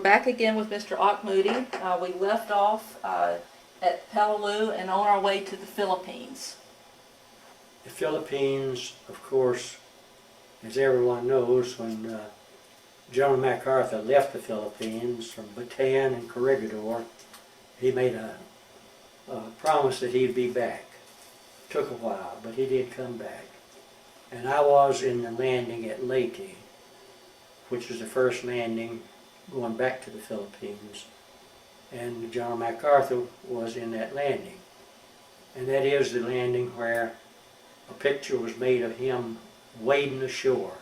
back again with Mr. Auchmutey. We left off at Peleliu and on our way to the Philippines. The Philippines, of course, as everyone knows, when General MacArthur left the Philippines from Bataan and Corregidor, he made a promise that he'd be back. Took a while, but he did come back. And I was in the landing at Leyte, which was the first landing going back to the Philippines. And General MacArthur was in that landing. And that is the landing where a picture was made of him wading ashore.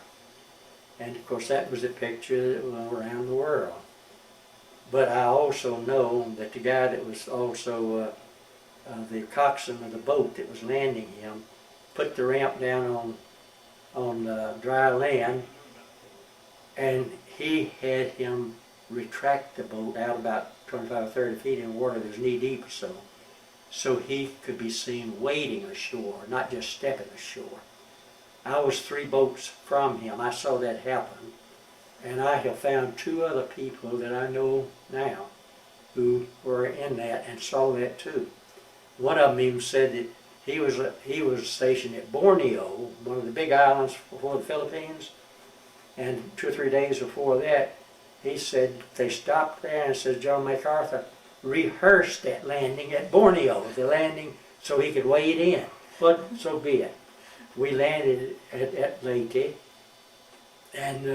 And of course that was the picture that went around the world. But I also know that the guy that was also the coxswain of the boat that was landing him put the ramp down on dry land, and he had him retract the boat out about 25 or 30 feet in water that was knee deep or so he could be seen wading ashore, not just stepping ashore. I was 3 boats from him. I saw that happen, and I have found 2 other people that I know now who were in that and saw that too. One of them even said that he was stationed at Borneo, one of the big islands before the Philippines, and 2 or 3 days before that, he said they stopped there and said General MacArthur rehearsed that landing at Borneo, the landing so he could wade in. But so be it. We landed at Leyte, and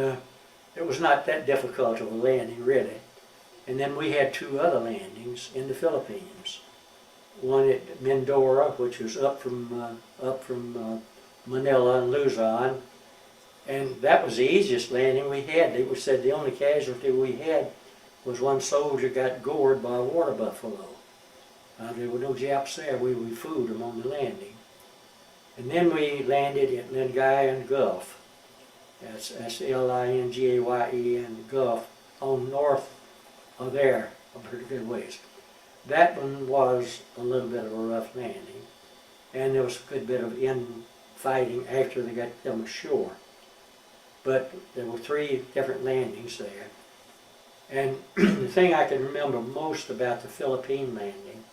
it was not that difficult of a landing really. And then we had 2 other landings in the Philippines. One at Mindoro, which was up from Manila and Luzon, and that was the easiest landing we had. They said the only casualty we had was one soldier got gored by a water buffalo. There were no Japs there. We food them on the landing. And then we landed at Lingayen Gulf. That's L-I-N-G-A-Y-E and Gulf, on north of there, a pretty good ways. That one was a little bit of a rough landing, and there was a good bit of infighting after they got them ashore. But there were 3 different landings there. And the thing I can remember most about the Philippine landing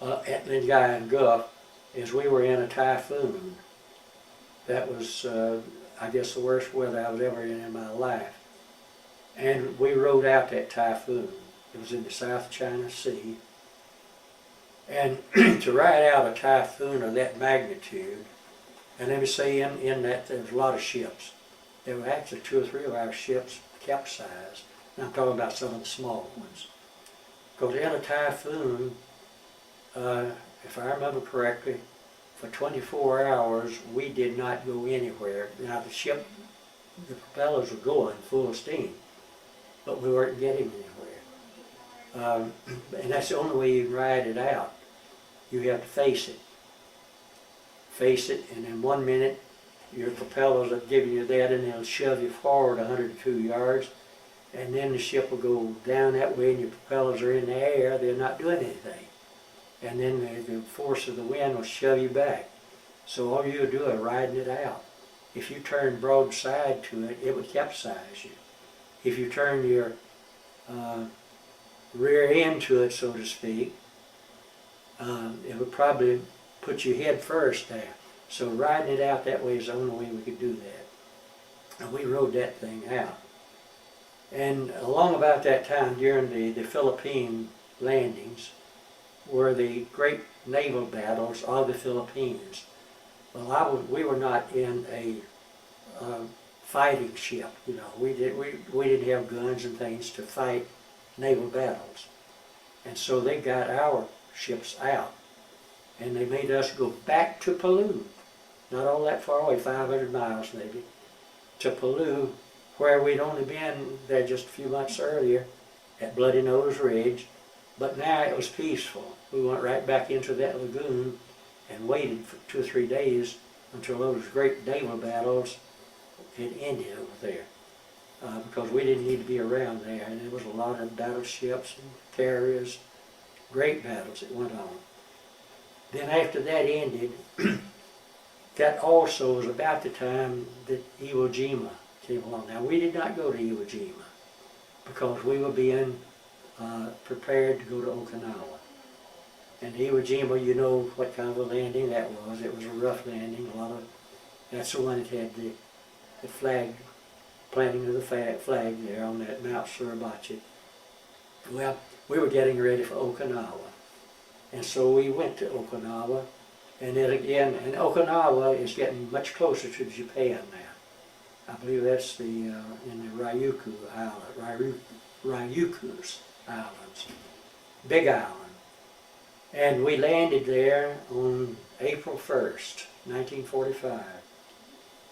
at Lingayen Gulf is we were in a typhoon. That was, I guess, the worst weather I was ever in my life. And we rode out that typhoon. It was in the South China Sea. And to ride out a typhoon of that magnitude, and let me say in that there was a lot of ships. There were actually 2 or 3 of our ships capsized. And I'm talking about some of the small ones. Because in a typhoon, if I remember correctly, for 24 hours we did not go anywhere. Now the ship, the propellers were going full steam, but we weren't getting anywhere. And that's the only way you can ride it out. You have to face it. Face it, and in 1 minute your propellers are giving you that, and they'll shove you forward 102 yards, and then the ship will go down that way and your propellers are in the air, they're not doing anything. And then the force of the wind will shove you back. So all you do is riding it out. If you turn broadside to it, it would capsize you. If you turn your rear end to it, so to speak, it would probably put you head first there. So riding it out that way is the only way we could do that. And we rode that thing out. And along about that time, during the Philippine landings, were the great naval battles of the Philippines. Well, we were not in a fighting ship, you know. We didn't have guns and things to fight naval battles. And so they got our ships out, and they made us go back to Peleliu, not all that far away, 500 miles maybe, to Peleliu, where we'd only been there just a few months earlier at Bloody Nose Ridge, but now it was peaceful. We went right back into that lagoon and waited for 2 or 3 days until those great naval battles had ended over there. Because we didn't need to be around there, and there was a lot of battleships and carriers, great battles that went on. Then after that ended, that also was about the time that Iwo Jima came along. Now we did not go to Iwo Jima. because we were being prepared to go to Okinawa. And Iwo Jima, you know what kind of a landing that was. It was a rough landing. That's the one that had the flag, planting of the flag there on that Mount Suribachi. Well, we were getting ready for Okinawa. And so we went to Okinawa. And then again, and Okinawa is getting much closer to Japan now. I believe that's in the Ryukyu Island, Ryukyu's Islands, Big Island. And we landed there on April 1st, 1945,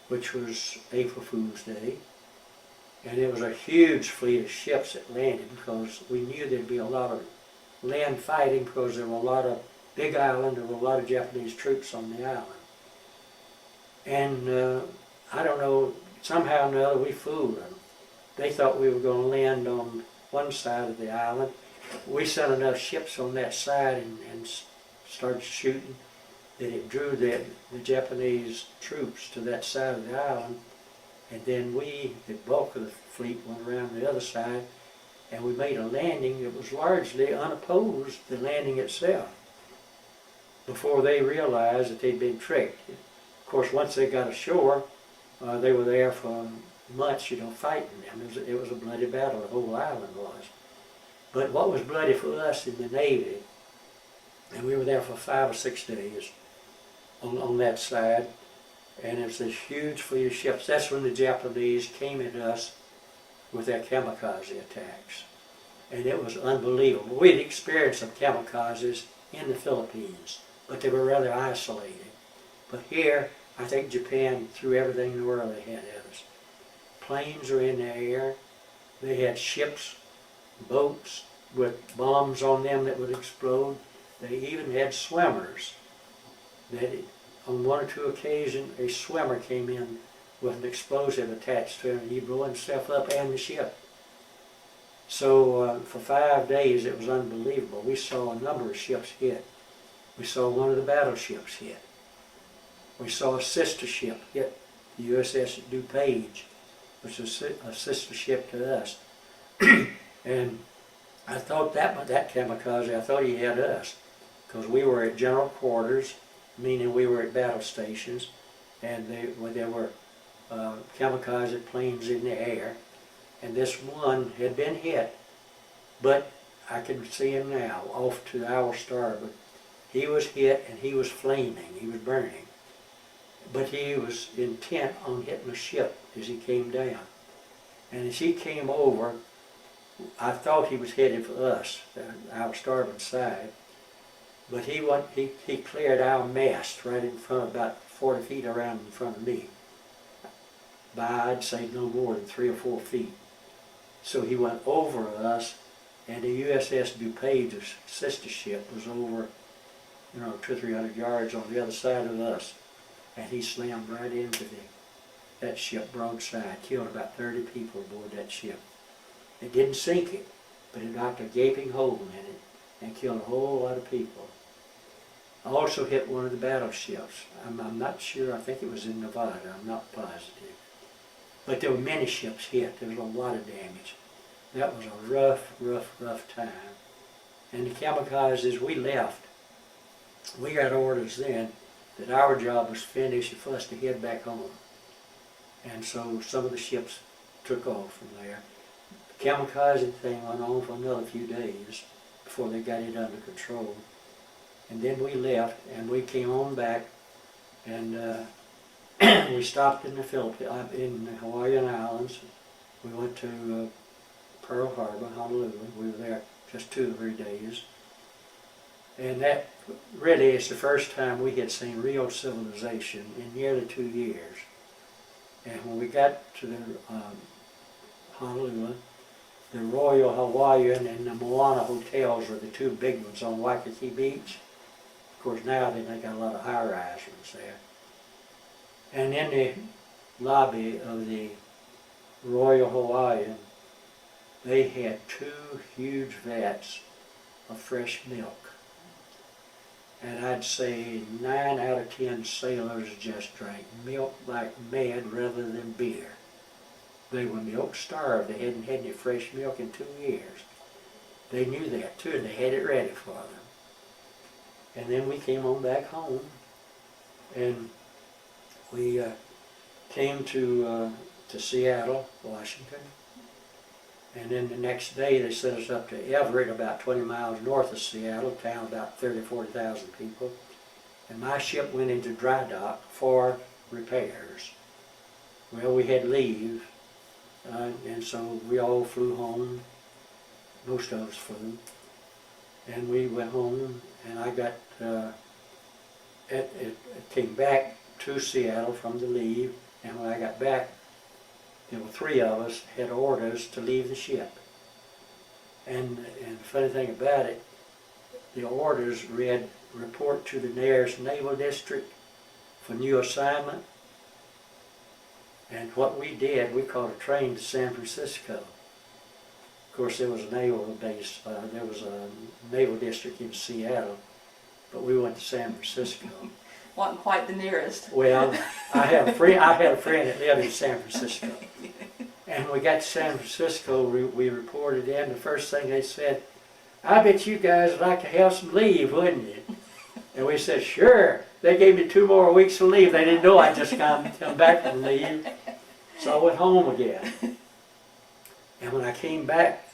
which was April Fool's Day. And it was a huge fleet of ships that landed because we knew there'd be a lot of land fighting because there were a lot of Big Island, there were a lot of Japanese troops on the island. And I don't know, somehow or another we fooled them. They thought we were going to land on one side of the island. We sent enough ships on that side and started shooting that it drew the Japanese troops to that side of the island. And then the bulk of the fleet went around the other side, and we made a landing that was largely unopposed, the landing itself, before they realized that they'd been tricked. Of course, once they got ashore, they were there for months, fighting them. It was a bloody battle, the whole island was. But what was bloody for us in the Navy, and we were there for 5 or 6 days on that side, and it was this huge fleet of ships. That's when the Japanese came at us with their kamikaze attacks. And it was unbelievable. We'd experienced some kamikazes in the Philippines, but they were rather isolated. But here, I think Japan threw everything in the world they had at us. Planes were in the air. They had ships, boats with bombs on them that would explode. They even had swimmers that on 1 or 2 occasions, a swimmer came in with an explosive attached to him, and he blew himself up and the ship. So for 5 days, it was unbelievable. We saw a number of ships hit. We saw one of the battleships hit. We saw a sister ship hit, the USS DuPage, which was a sister ship to us. And I thought that kamikaze, I thought he had us, because we were at general quarters, meaning we were at battle stations, and there were kamikaze planes in the air, and this one had been hit, but I can see him now, off to our starboard. He was hit and he was flaming, he was burning, but he was intent on hitting the ship as he came down. And as he came over, I thought he was headed for us, our starboard side, but he cleared our mast right in front, about 40 feet around in front of me, by I'd say no more than 3 or 4 feet. So he went over us, and the USS DuPage, the sister ship, was over 200 or 300 yards on the other side of us, and he slammed right into that ship broadside, killed about 30 people aboard that ship. It didn't sink it, but it knocked a gaping hole in it and killed a whole lot of people. I also hit one of the battleships. I'm not sure, I think it was in Nevada, I'm not positive. But there were many ships hit, there was a lot of damage. That was a rough time. And the kamikazes, we left. We got orders then that our job was finished for us to head back home. And so some of the ships took off from there. The kamikaze thing went on for another few days before they got it under control. And then we left, and we came on back, and we stopped in the Philippines, in the Hawaiian Islands. We went to Pearl Harbor, Honolulu. We were there just 2 or 3 days. And that really is the first time we had seen real civilization in nearly 2 years. And when we got to the Honolulu, the Royal Hawaiian and the Moana hotels were the 2 big ones on Waikiki Beach. Of course, now they got a lot of high-rise ones there. And in the lobby of the Royal Hawaiian, they had 2 huge vats of fresh milk. And I'd say 9 out of 10 sailors just drank milk like mad rather than beer. They were milk starved. They hadn't had any fresh milk in 2 years. They knew that too, and they had it ready for them. And then we came on back home, and we came to Seattle, Washington. And then the next day they sent us up to Everett, about 20 miles north of Seattle, a town about 30,000 or 40,000 people. And my ship went into dry dock for repairs. Well, we had leave, and so we all flew home. Most of us flew. And we went home, and I got, came back to Seattle from the leave, and when I got back, there were 3 of us had orders to leave the ship. And the funny thing about it, the orders read, report to the nearest naval district for new assignment. And what we did, we caught a train to San Francisco. Of course, there was a naval base, there was a naval district in Seattle, but we went to San Francisco. Wasn't quite the nearest. Well, I had a friend that lived in San Francisco. And when we got to San Francisco, we reported in. The first thing they said, I bet you guys would like to have some leave, wouldn't you? And we said, sure. They gave me 2 more weeks of leave. They didn't know I'd just come back from leave. So I went home again. And when I came back,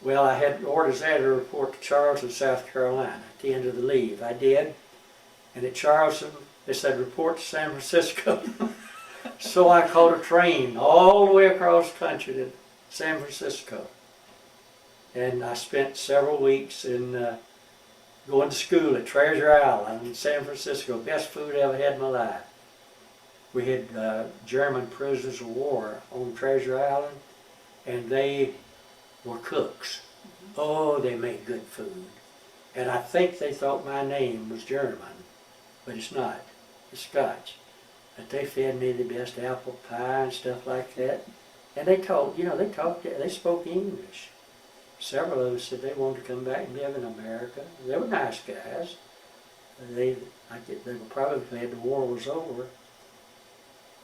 well, I had orders there to report to Charleston, South Carolina at the end of the leave. I did. And at Charleston, they said, report to San Francisco. So I caught a train all the way across the country to San Francisco. And I spent several weeks in going to school at Treasure Island in San Francisco. Best food I ever had in my life. We had German prisoners of war on Treasure Island, and they were cooks. Oh, they made good food. And I think they thought my name was German, but it's not. It's Scotch. But they fed me the best apple pie and stuff like that. And they talked, they spoke English. Several of us said they wanted to come back and live in America. They were nice guys. They were probably glad the war was over.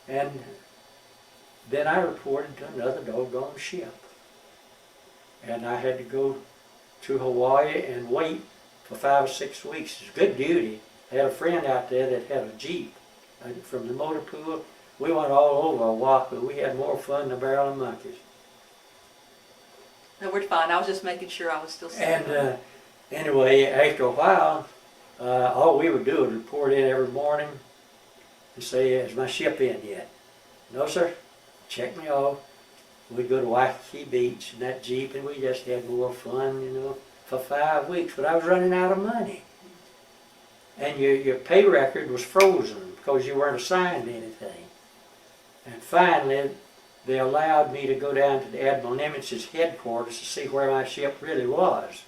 And then I reported to another doggone ship. And I had to go to Hawaii and wait for 5 or 6 weeks. It's good duty. I had a friend out there that had a Jeep from the motor pool. We went all over Oahu. We had more fun than a barrel of monkeys. No, we're fine. I was just making sure I was still safe. And anyway, after a while, all we would do was report in every morning and say, is my ship in yet? No, sir. Check me off. We'd go to Waikiki Beach in that Jeep, and we just had more fun, for 5 weeks. But I was running out of money. And your pay record was frozen because you weren't assigned anything. And finally, they allowed me to go down to the Admiral Nimitz's headquarters to see where my ship really was.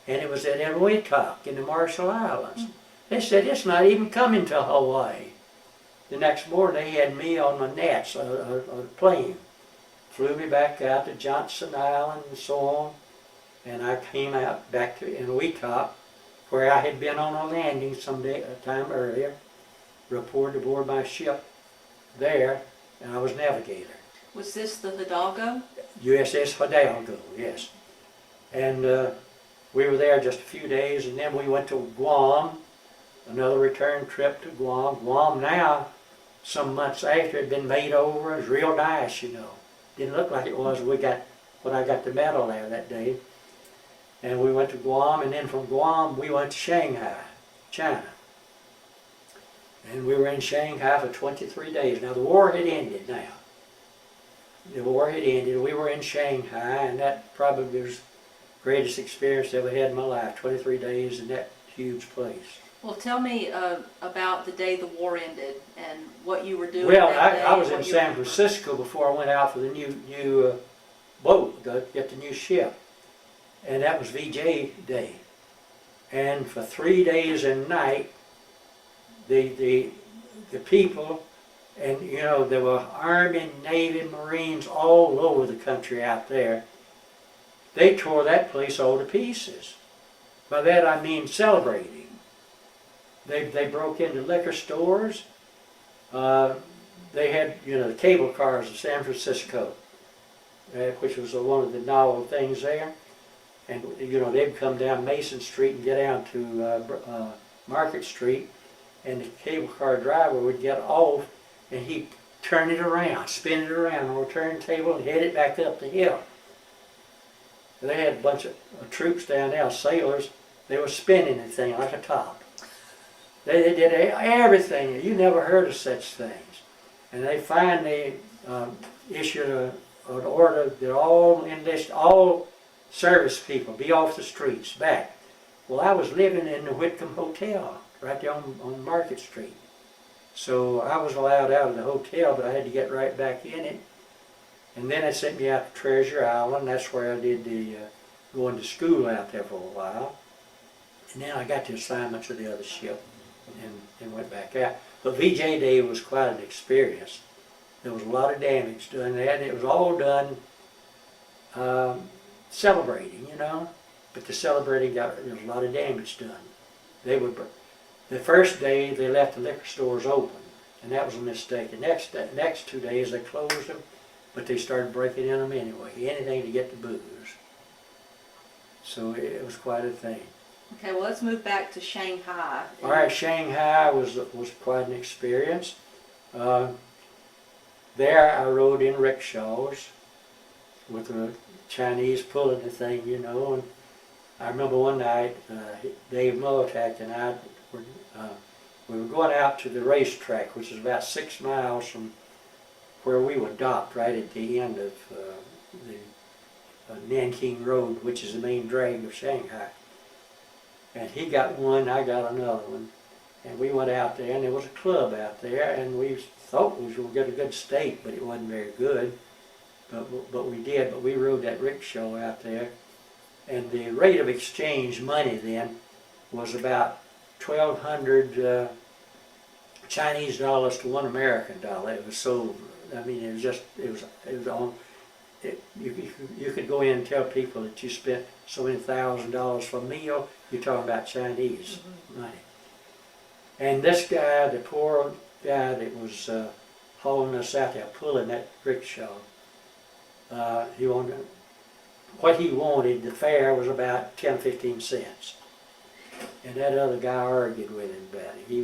And it was at Eloitak in the Marshall Islands. They said, it's not even coming to Hawaii. The next morning, they had me on my nets on a plane. Flew me back out to Johnson Island and so on. And I came out back to Eloitak, where I had been on a landing a time earlier, reported aboard my ship there, and I was navigator. Was this the Hidalgo? USS Hidalgo, yes. And we were there just a few days, and then we went to Guam, another return trip to Guam. Guam now, some months after, had been made over. It was real nice, Didn't look like it was when I got the medal there that day. And we went to Guam, and then from Guam we went to Shanghai, China. And we were in Shanghai for 23 days. Now the war had ended now. The war had ended. We were in Shanghai, and that probably was the greatest experience I ever had in my life, 23 days in that huge place. Well, tell me about the day the war ended and what you were doing Well, that day. I was in San Francisco before I went out for the new boat, to get the new ship. And that was VJ Day. And for 3 days and night, the people, and there were Army, Navy, Marines all over the country out there. They tore that place all to pieces. By that I mean celebrating. They broke into liquor stores. They had, the cable cars of San Francisco. which was one of the novel things there. And you know, they'd come down Mason Street and get down to Market Street, and the cable car driver would get off, and he'd turn it around, spin it around on a turntable, and head it back up the hill. They had a bunch of troops down there, sailors. They were spinning the thing like a top. They did everything. You never heard of such things. And they finally issued an order that all service people be off the streets, back. Well, I was living in the Whitcomb Hotel, right there on Market Street. So I was allowed out of the hotel, but I had to get right back in it. And then they sent me out to Treasure Island. That's where I did the going to school out there for a while. And then I got the assignment to the other ship and went back out. But VJ Day was quite an experience. There was a lot of damage done there, and it was all done celebrating, you know. But the celebrating there was a lot of damage done. The first day they left the liquor stores open, and that was a mistake. The next 2 days they closed them, but they started breaking in them anyway, anything to get the booze. So it was quite a thing. Okay, well, let's move back to Shanghai. All right, Shanghai was quite an experience. There I rode in rickshaws with the Chinese pulling the thing, you know. And I remember one night, Dave Motak and I we were going out to the racetrack, which is about 6 miles from where we were docked, right at the end of the Nanking Road, which is the main drag of Shanghai. And he got one, I got another one. And we went out there, and there was a club out there, and we thought we were going to get a good steak, but it wasn't very good. But we did, but we rode that rickshaw out there. And the rate of exchange money then was about 1,200 Chinese dollars to $1 American dollar. It was so, I mean, it was on, you could go in and tell people that you spent so many $1,000 for a meal. You're talking about Chinese money. And this guy, the poor guy that was hauling us out there, pulling that rickshaw, what he wanted, the fare was about 10, 15 cents. And that other guy argued with him about it. He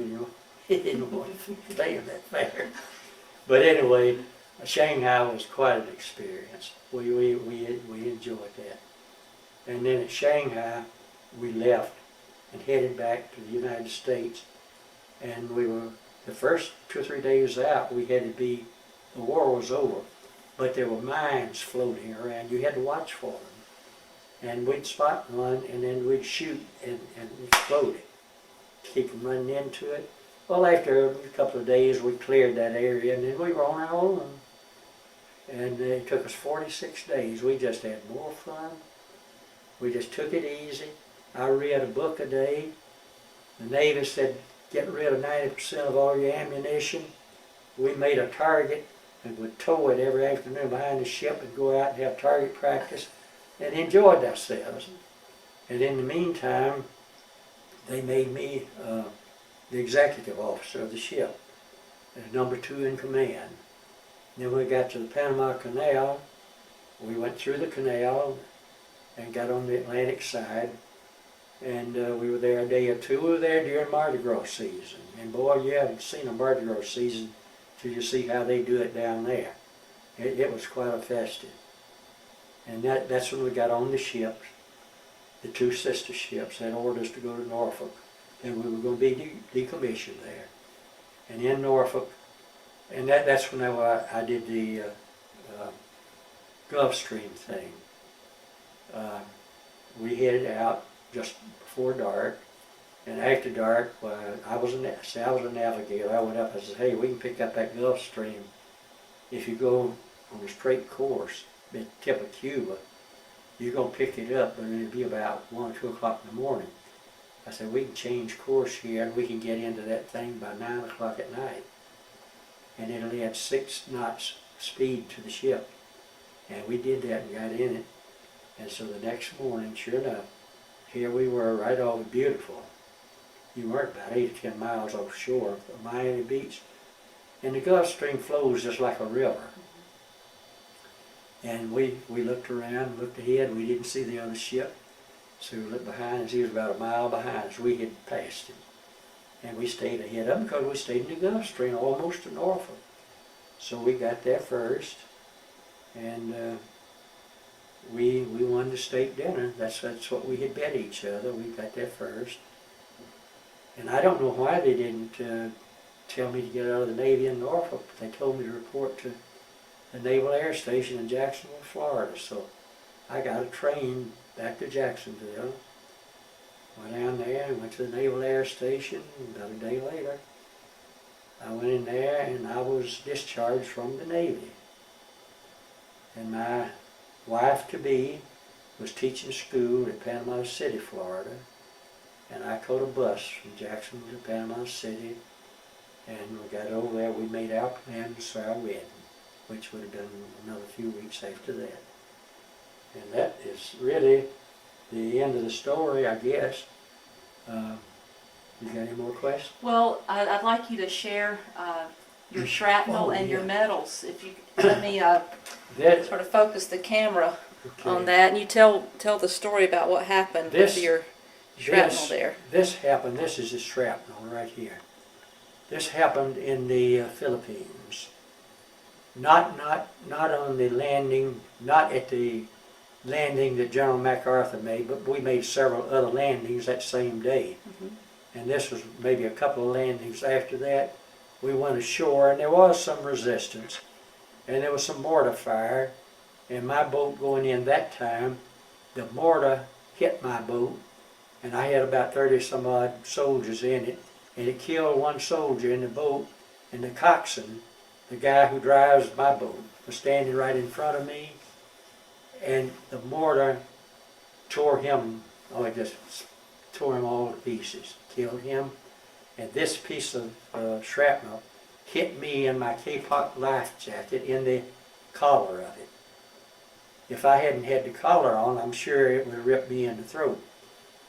didn't want to pay him that fare. But anyway, Shanghai was quite an experience. We enjoyed that. And then at Shanghai, we left and headed back to the United States. And we were, the first 2 or 3 days out, we had to be, the war was over, but there were mines floating around. You had to watch for them. And we'd spot one, and then we'd shoot and explode it, keep them running into it. Well, after a couple of days, we cleared that area, and then we were on our own. And it took us 46 days. We just had more fun. We just took it easy. I read a book a day. The Navy said, get rid of 90% of all your ammunition. We made a target and would tow it every afternoon behind the ship and go out and have target practice and enjoyed ourselves. And in the meantime, they made me the executive officer of the ship, as number 2 in command. Then we got to the Panama Canal. We went through the canal and got on the Atlantic side. And we were there a day or two. We were there during Mardi Gras season. And boy, you haven't seen a Mardi Gras season till you see how they do it down there. It was quite a festive. And that's when we got on the ships. The 2 sister ships had ordered us to go to Norfolk. And we were going to be decommissioned there. And in Norfolk, and that's when I did the Gulf Stream thing. We headed out just before dark, and after dark, I was a navigator. I went up and said, hey, we can pick up that Gulf Stream if you go on a straight course at the tip of Cuba. You're going to pick it up, but it'll be about 1 or 2 o'clock in the morning. I said, we can change course here, and we can get into that thing by 9 o'clock at night. And it'll add 6 knots speed to the ship. And we did that and got in it. And so the next morning, sure enough, here we were right off of Beautiful. You weren't about 8 or 10 miles offshore of Miami Beach. And the Gulf Stream flows just like a river. And we looked around, looked ahead, we didn't see the other ship. So we looked behind us, he was about a mile behind us, we had passed him. And we stayed ahead of him because we stayed in the Gulf Stream, almost to Norfolk. So we got there first, and we won the steak dinner. That's what we had bet each other. We got there first. And I don't know why they didn't tell me to get out of the Navy in Norfolk, but they told me to report to the Naval Air Station in Jacksonville, Florida. So I got a train back to Jacksonville, went down there and went to the Naval Air Station. About a day later, I went in there and I was discharged from the Navy. And my wife-to-be was teaching school at Panama City, Florida. And I caught a bus from Jacksonville to Panama City. And we got over there, we made our plans for our wedding, which would have been another few weeks after that. And that is really the end of the story, I guess. You got any more questions? Well, I'd like you to share your shrapnel and your medals. If you let me sort of focus the camera on that, and you tell the story about what happened with your shrapnel there. This happened. This is the shrapnel right here. This happened in the Philippines. Not on the landing, not at the landing that General MacArthur made, but we made several other landings that same day. And this was maybe a couple of landings after that. We went ashore, and there was some resistance, and there was some mortar fire. And my boat going in that time, the mortar hit my boat, and I had about 30 some odd soldiers in it, and it killed one soldier in the boat. And the coxswain, the guy who drives my boat, was standing right in front of me, and the mortar tore him. Oh, it just tore him all to pieces, killed him. And this piece of shrapnel hit me in my K-pop life jacket in the collar of it. If I hadn't had the collar on, I'm sure it would have ripped me in the throat.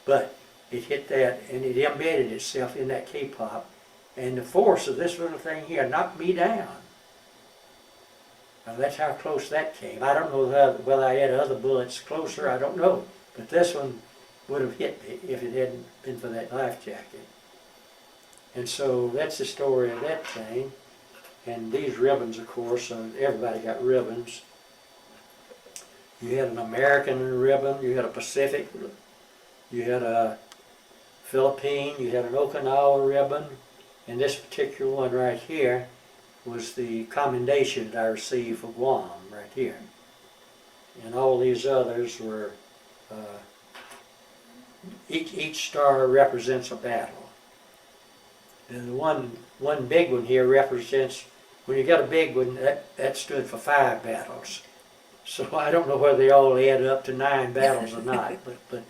But it hit that, and it embedded itself in that K-pop, and the force of this little thing here knocked me down. Now that's how close that came. I don't know whether I had other bullets closer, I don't know. But this one would have hit me if it hadn't been for that life jacket. And so that's the story of that thing. And these ribbons, of course, everybody got ribbons. You had an American ribbon, you had a Pacific, you had a Philippine, you had an Okinawa ribbon, and this particular one right here was the commendation that I received for Guam, right here. And all these others were, each star represents a battle. And the one big one here represents, when you got a big one, that stood for 5 battles. So I don't know whether they all add up to 9 battles or not, but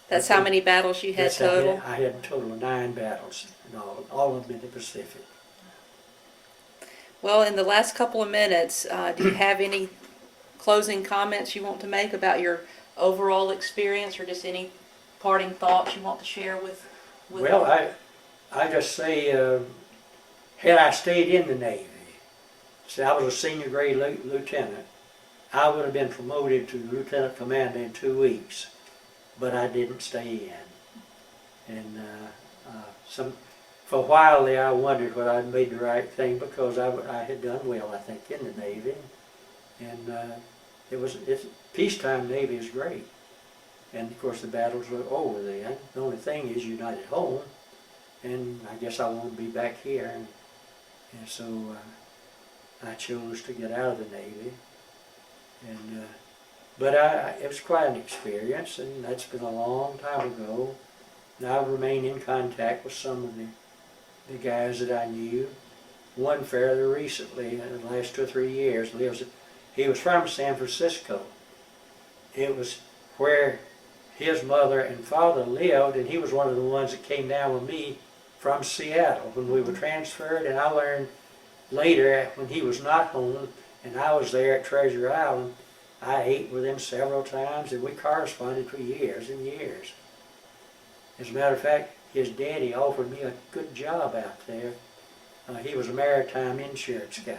that's how many battles you had total? I had a total of 9 battles, and all of them in the Pacific. Well, in the last couple of minutes, do you have any closing comments you want to make about your overall experience, or just any parting thoughts you want to share with Well, I just say, had I stayed in the Navy, see, I was a senior grade lieutenant, I would have been promoted to lieutenant commander in 2 weeks, but I didn't stay in. And for a while there, I wondered whether I'd made the right thing, because I had done well, I think, in the Navy. And it's peacetime Navy is great. And of course the battles were over then. The only thing is you're not at home, and I guess I want to be back here. And so I chose to get out of the Navy. And but it was quite an experience, and that's been a long time ago. And I remain in contact with some of the guys that I knew. One fairly recently, in the last 2 or 3 years, he was from San Francisco. It was where his mother and father lived, and he was one of the ones that came down with me from Seattle when we were transferred. And I learned later, when he was not home and I was there at Treasure Island, I ate with him several times, and we corresponded for years and years. As a matter of fact, his daddy offered me a good job out there. He was a maritime insurance guy,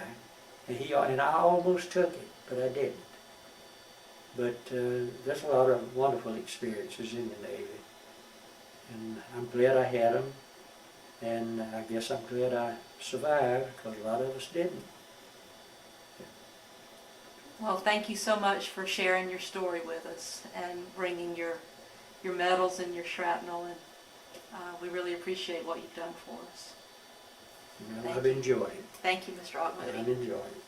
and I almost took it, but I didn't. But there's a lot of wonderful experiences in the Navy. And I'm glad I had them. And I guess I'm glad I survived, because a lot of us didn't. Well, thank you so much for sharing your story with us and bringing your medals and your shrapnel, and we really appreciate what you've done for us. Well, I've enjoyed it. Thank you, Mr. Auchmutey. I've enjoyed it.